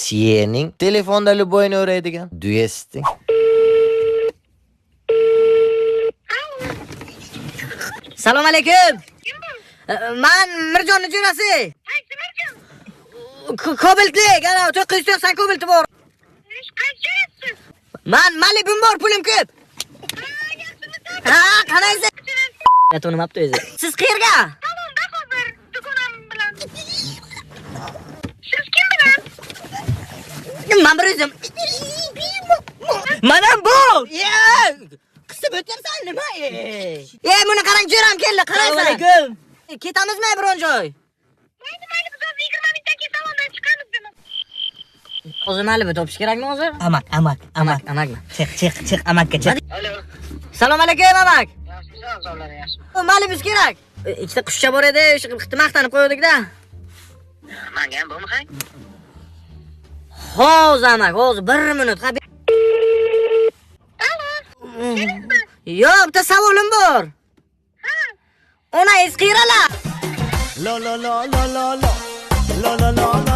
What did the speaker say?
Sening telefonda любойni o'raydigan Duesting. Salom alaykum. Men Mirjonning jo'rasi. Qaysi Mirjon? Kobaltlik, ana 990 kobalti bor. Qanchasiz? Men malibim bor, pulim ko'p. Ha, qaraysiz. Yatonimapti o'zi. Siz qayerga? Salonda hozir dugonam bilan. Siz kim bilan? Men bir o'zim. Mana bu. Qisib o'tersan nima? Buni qarang, jo'ram keldi, qaraysan. Assalomu alaykum. Ketamizmi biron joy? Mayli, biz hozir 20 minutdan keyin salondan chiqamiz dema. Hozir malibni topish kerakmi hozir? Amakmi? Chiq, amakka chiq. Alo. Assalomu alaykum, amak. Yaxshimisan, sog'lar yaxshi. Malibimiz kerak. Ikkita qushcha bor edi, o'sha qilib maqtanib qo'ydik-da. Menga ham bo'lmi, hay? Hozir amak, hozir 1 minut. Yo'q, bitta savolim bor. Ona esqiralar. La la la la la la la la la la